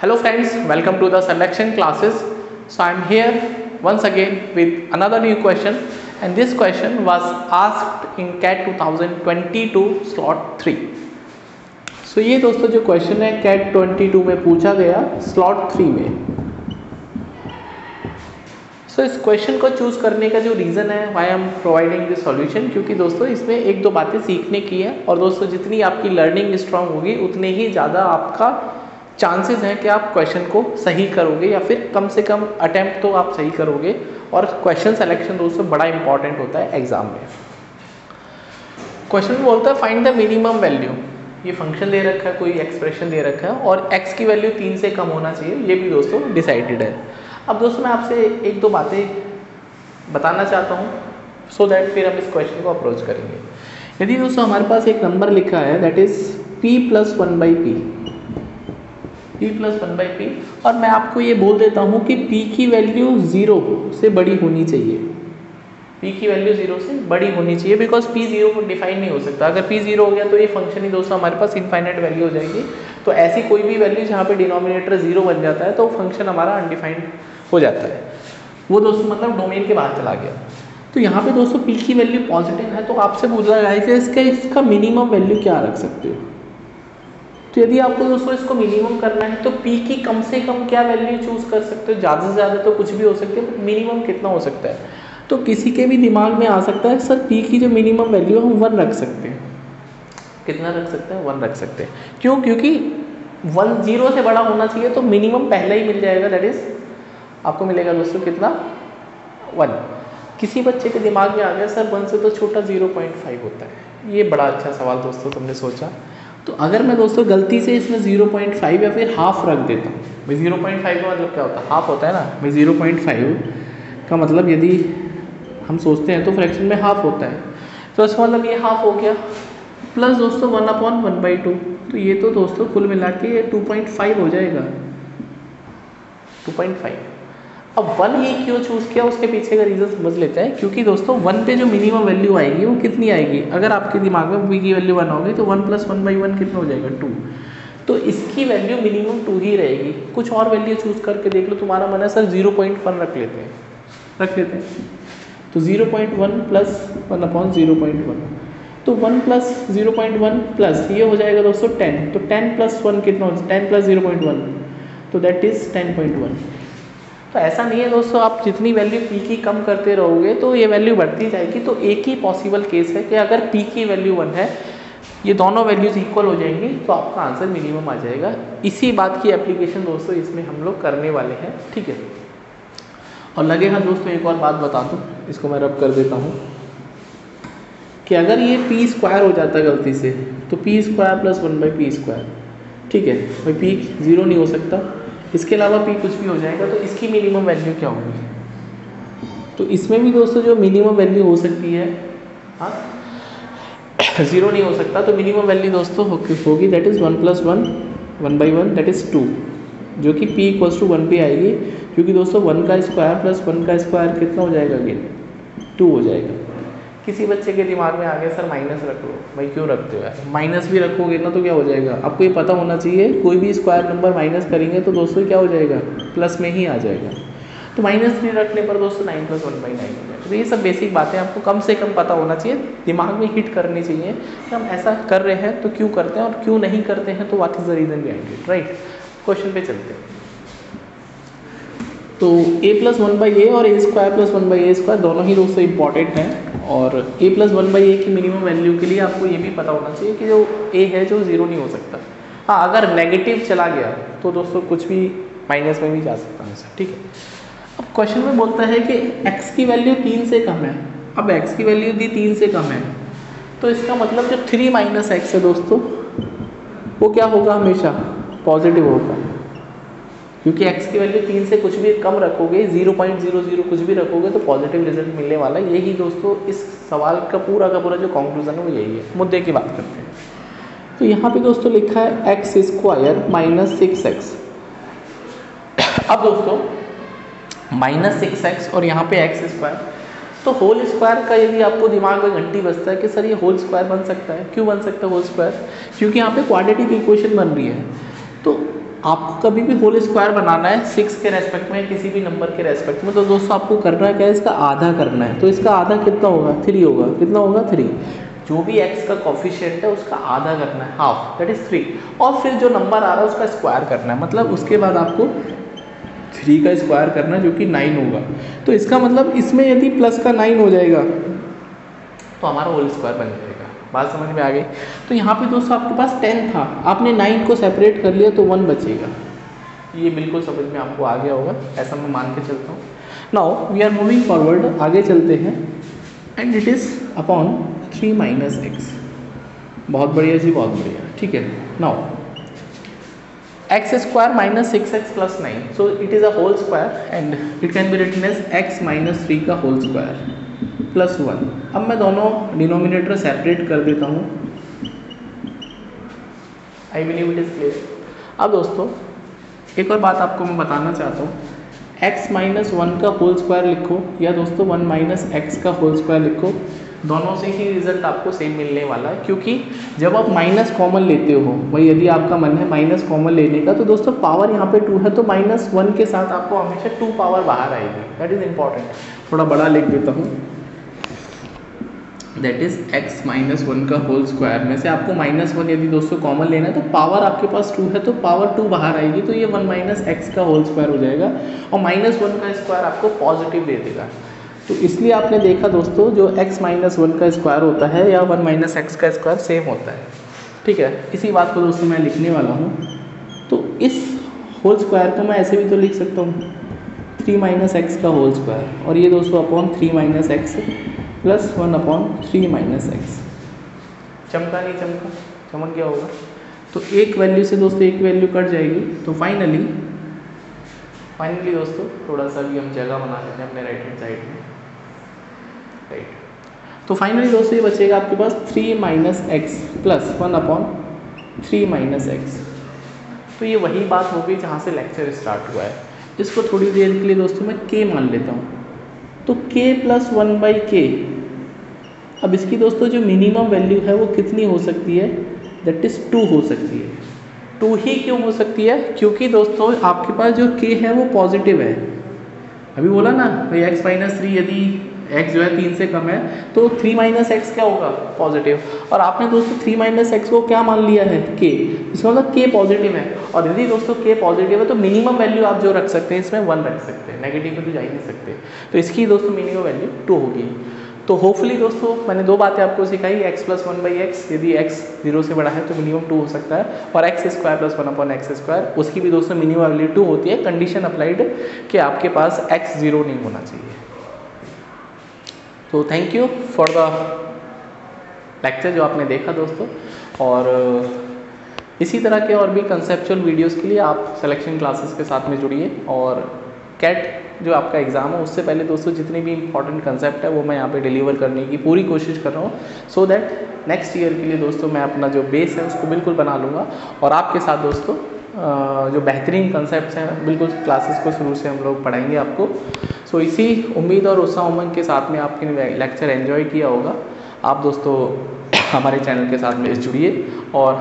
Hello friends, welcome to the selection classes. So I am here once again with another new question, and this question was asked in CAT 2022 slot 3. So ये दोस्तों जो question है CAT 22 में पूछा गया slot 3 में. सो इस question को चूज़ करने का जो रीज़न है why am providing this solution, क्योंकि दोस्तों इसमें एक दो बातें सीखने की है और दोस्तों जितनी आपकी लर्निंग स्ट्रांग होगी उतने ही ज़्यादा आपका चांसेस हैं कि आप क्वेश्चन को सही करोगे या फिर कम से कम अटेम्प्ट तो आप सही करोगे. और क्वेश्चन सिलेक्शन दोस्तों बड़ा इंपॉर्टेंट होता है एग्जाम में. क्वेश्चन बोलता है फाइंड द मिनिमम वैल्यू. ये फंक्शन दे रखा है, कोई एक्सप्रेशन दे रखा है और x की वैल्यू 3 से कम होना चाहिए, ये भी दोस्तों डिसाइडेड है. अब दोस्तों मैं आपसे एक दो बातें बताना चाहता हूँ सो दैट फिर हम इस क्वेश्चन को अप्रोच करेंगे. यदि दोस्तों हमारे पास एक नंबर लिखा है that is p + 1/p, p + 1/p, और मैं आपको ये बोल देता हूँ कि p की वैल्यू 0 से बड़ी होनी चाहिए. p की वैल्यू 0 से बड़ी होनी चाहिए बिकॉज p 0 को डिफाइन नहीं हो सकता. अगर p 0 हो गया तो ये फंक्शन ही दोस्तों हमारे पास इनफाइनाइट वैल्यू हो जाएगी. तो ऐसी कोई भी वैल्यू जहाँ पे डिनोमिनेटर 0 बन जाता है तो फंक्शन हमारा अनडिफाइंड हो जाता है. वो दोस्तों मतलब डोमेन के बाहर चला गया. तो यहाँ पे दोस्तों p की वैल्यू पॉजिटिव है तो आपसे पूछा गया है कि इसका मिनिमम वैल्यू क्या रख सकते हो. तो यदि आपको दोस्तों इसको मिनिमम करना है तो p की कम से कम क्या वैल्यू चूज कर सकते हो. ज़्यादा से ज़्यादा तो कुछ भी हो सकती है, मिनिमम कितना हो सकता है. तो किसी के भी दिमाग में आ सकता है सर p की जो मिनिमम वैल्यू है हम 1 रख सकते हैं. कितना रख सकते हैं? 1 रख सकते हैं. क्यों? क्योंकि 1 0 से बड़ा होना चाहिए तो मिनिमम पहले ही मिल जाएगा. दैट इज आपको मिलेगा दोस्तों कितना? 1. किसी बच्चे के दिमाग में आ गया सर 1 से तो छोटा 0.5 होता है. ये बड़ा अच्छा सवाल दोस्तों तुमने सोचा. तो अगर मैं दोस्तों गलती से इसमें 0.5 या फिर हाफ रख देता हूँ. भाई 0.5 का मतलब क्या होता है? हाफ होता है ना. भाई 0.5 का मतलब यदि हम सोचते हैं तो फ्रैक्शन में हाफ होता है. तो इसका मतलब ये हाफ हो गया प्लस दोस्तों 1/1/2. तो ये तो दोस्तों कुल मिला के 2.5 हो जाएगा. 2.5. अब 1 ही क्यों चूज़ किया उसके पीछे का रीज़न समझ लेते हैं. क्योंकि दोस्तों 1 पे जो मिनिमम वैल्यू आएगी वो कितनी आएगी? अगर आपके दिमाग में v की वैल्यू 1 होगी तो 1 + 1/1 कितना हो जाएगा? 2. तो इसकी वैल्यू मिनिमम 2 ही रहेगी. कुछ और वैल्यू चूज़ करके देख लो. तुम्हारा मन है सर 0.1 रख लेते हैं. तो 0.1 + 1/0.1. तो 1 + 0.1 प्लस ये हो जाएगा दोस्तों 10. तो 10 + 1 कितना हो? 10 + 0.1 तो दैट इज़ 10.1. तो ऐसा नहीं है दोस्तों आप जितनी वैल्यू p की कम करते रहोगे तो ये वैल्यू बढ़ती जाएगी. तो एक ही पॉसिबल केस है कि अगर p की वैल्यू 1 है, ये दोनों वैल्यूज इक्वल हो जाएंगी तो आपका आंसर मिनिमम आ जाएगा. इसी बात की एप्लीकेशन दोस्तों इसमें हम लोग करने वाले हैं. ठीक है. और लगेगा दोस्तों एक और बात बता दूँ, इसको मैं रब कर देता हूँ कि अगर ये p² हो जाता है गलती से तो p² + 1/p². ठीक है भाई. p 0 नहीं हो सकता, इसके अलावा p कुछ भी हो जाएगा. तो इसकी मिनिमम वैल्यू क्या होगी? तो इसमें भी दोस्तों जो मिनिमम वैल्यू हो सकती है, हाँ 0 नहीं हो सकता. तो मिनिमम वैल्यू दोस्तों होगी दैट इज़ 1 + 1/1 दैट इज़ 2, जो कि p = 1 पे आएगी. क्योंकि दोस्तों 1 का स्क्वायर प्लस 1 का स्क्वायर कितना हो जाएगा? अगेन 2 हो जाएगा. किसी बच्चे के दिमाग में आ गया सर माइनस रख लो. भाई क्यों रखते हो यार? माइनस भी रखोगे ना तो क्या हो जाएगा? आपको ये पता होना चाहिए कोई भी स्क्वायर नंबर माइनस करेंगे तो दोस्तों क्या हो जाएगा? प्लस में ही आ जाएगा. तो माइनस नहीं रखने पर दोस्तों 9 + 1/9 हो जाएगा. तो ये सब बेसिक बातें आपको कम से कम पता होना चाहिए, दिमाग में हिट करनी चाहिए कि हम ऐसा कर रहे हैं तो क्यों करते हैं और क्यों नहीं करते हैं, तो what is the reason behind it. Right. Question पे चलते हैं. तो a + 1/a और a² + 1/a² दोनों ही दोस्तों इंपॉर्टेंट हैं. और a + 1/a की मिनिमम वैल्यू के लिए आपको ये भी पता होना चाहिए कि जो a है जो 0 नहीं हो सकता. हाँ अगर नेगेटिव चला गया तो दोस्तों कुछ भी माइनस में भी जा सकता है आंसर. ठीक है. अब क्वेश्चन में बोलता है कि x की वैल्यू 3 से कम है. अब x की वैल्यू दी 3 से कम है तो इसका मतलब जो 3 - x है दोस्तों वो क्या होगा? हमेशा पॉजिटिव होगा. क्योंकि x की वैल्यू 3 से कुछ भी कम रखोगे, 0.00 कुछ भी रखोगे तो पॉजिटिव रिजल्ट मिलने वाला है. यही दोस्तों इस सवाल का पूरा जो कंक्लूजन है वो यही है. मुद्दे की बात करते हैं. तो यहाँ पे दोस्तों लिखा है x² - 6x. अब दोस्तों -6x और यहाँ पे x², तो होल स्क्वायर का यदि आपको दिमाग में घंटी बजता है कि सर ये होल स्क्वायर बन सकता है. क्यों बन सकता है होल स्क्वायर? क्योंकि यहाँ पे क्वाड्रेटिक इक्वेशन बन रही है. तो आपको कभी भी होल स्क्वायर बनाना है 6 के रेस्पेक्ट में, किसी भी नंबर के रेस्पेक्ट में, तो दोस्तों आपको करना क्या है, इसका आधा करना है। तो इसका आधा कितना होगा, 3 होगा। कितना होगा, 3। जो भी x का कॉफिशिएंट है उसका आधा करना है, हाफ, दैट इज 3। और फिर जो नंबर आ रहा है उसका स्क्वायर करना है, मतलब उसके बाद आपको 3 का स्क्वायर करना है जो कि 9 होगा। तो इसका मतलब इसमें यदि प्लस का 9 हो जाएगा तो हमारा होल स्क्वायर बन जाएगा। बात समझ में आ गई। तो यहाँ पे दोस्तों आपके पास 10 था, आपने 9 को सेपरेट कर लिया तो 1 बचेगा। ये बिल्कुल समझ में आपको आ गया होगा, ऐसा मैं मान के चलता हूँ। Now we are moving forward, आगे चलते हैं। And it is upon 3 minus x. बहुत बढ़िया जी, बहुत बढ़िया, ठीक है। Now x square minus 6x plus 9, so it is a whole square and it can be written as x minus 3 का होल स्क्वायर प्लस 1। अब मैं दोनों डिनोमिनेटर सेपरेट कर देता हूँ। I believe it is clear. अब दोस्तों एक और बात आपको मैं बताना चाहता हूँ, x माइनस 1 का होल स्क्वायर लिखो या दोस्तों 1 माइनस एक्स का होल स्क्वायर लिखो, दोनों से ही रिजल्ट आपको सेम मिलने वाला है। क्योंकि जब आप माइनस कॉमन लेते हो, वही यदि आपका मन है माइनस कॉमन लेने का, तो दोस्तों पावर यहाँ पे 2 है तो माइनस 1 के साथ आपको हमेशा 2 पावर बाहर आएगी। That is important. थोड़ा बड़ा लिख देता हूँ, दैट इज x माइनस 1 का होल स्क्वायर में से आपको माइनस 1 यदि दोस्तों कॉमन लेना है तो पावर आपके पास 2 है तो पावर 2 बाहर आएगी, तो ये 1 माइनस एक्स का होल स्क्वायर हो जाएगा और माइनस 1 का स्क्वायर आपको पॉजिटिव दे देगा। तो इसलिए आपने देखा दोस्तों, जो x माइनस 1 का स्क्वायर होता है या 1 माइनस एक्स का स्क्वायर सेम होता है, ठीक है। इसी बात को दोस्तों मैं लिखने वाला हूँ। तो इस होल स्क्वायर को मैं ऐसे भी तो लिख सकता हूँ 3 माइनस एक्स का होल स्क्वायर, और ये दोस्तों upon 3 minus x plus 1 upon 3 minus x. चमका नहीं चमका, चमक गया होगा। तो एक वैल्यू से दोस्तों एक वैल्यू कट जाएगी। तो फाइनली दोस्तों थोड़ा सा भी हम जगह बना लेते हैं अपने राइट हैंड साइड में, राइट। तो फाइनली दोस्तों ये बचेगा आपके पास 3 minus x plus 1 upon 3 minus x. तो ये वही बात हो गई जहाँ से लेक्चर स्टार्ट हुआ है। इसको थोड़ी देर के लिए दोस्तों मैं k मान लेता हूँ। तो k प्लस 1/k, अब इसकी दोस्तों जो मिनिमम वैल्यू है वो कितनी हो सकती है, दैट इज़ 2 हो सकती है। 2 ही क्यों हो सकती है, क्योंकि दोस्तों आपके पास जो k है वो पॉजिटिव है। अभी बोला ना भाई x माइनस 3, यदि x जो है 3 से कम है तो 3 माइनस एक्स क्या होगा, पॉजिटिव। और आपने दोस्तों 3 माइनस एक्स को क्या मान लिया है, k। इसका मतलब k पॉजिटिव है। और यदि दोस्तों k पॉजिटिव है तो मिनिमम वैल्यू आप जो रख सकते हैं इसमें 1 रख सकते हैं, नेगेटिव में तो जा ही नहीं सकते। तो इसकी दोस्तों मिनिमम वैल्यू 2 होगी। तो होपफुली दोस्तों मैंने 2 बातें आपको सिखाई, x प्लस 1/x, यदि x 0 से बड़ा है तो मिनिमम 2 हो सकता है, और x square plus 1 upon x square, उसकी भी दोस्तों मिनिमम वैल्यू 2 होती है। कंडीशन अप्लाइड कि आपके पास x 0 नहीं होना चाहिए। तो thank you for the lecture जो आपने देखा दोस्तों, और इसी तरह के और भी कंसेप्चुअल वीडियोस के लिए आप सिलेक्शन क्लासेस के साथ में जुड़िए। और कैट जो आपका एग्ज़ाम है उससे पहले दोस्तों जितने भी इंपॉर्टेंट कंसेप्ट है वो मैं यहाँ पे डिलीवर करने की पूरी कोशिश कर रहा हूँ, सो दैट नेक्स्ट ईयर के लिए दोस्तों मैं अपना जो बेस है उसको बिल्कुल बना लूँगा और आपके साथ दोस्तों जो बेहतरीन कंसेप्ट हैं बिल्कुल क्लासेस को शुरू से हम लोग पढ़ाएंगे आपको। सो इसी उम्मीद और उत्साह उमंग के साथ में आपने लेक्चर एंजॉय किया होगा। आप दोस्तों हमारे चैनल के साथ में जुड़िए और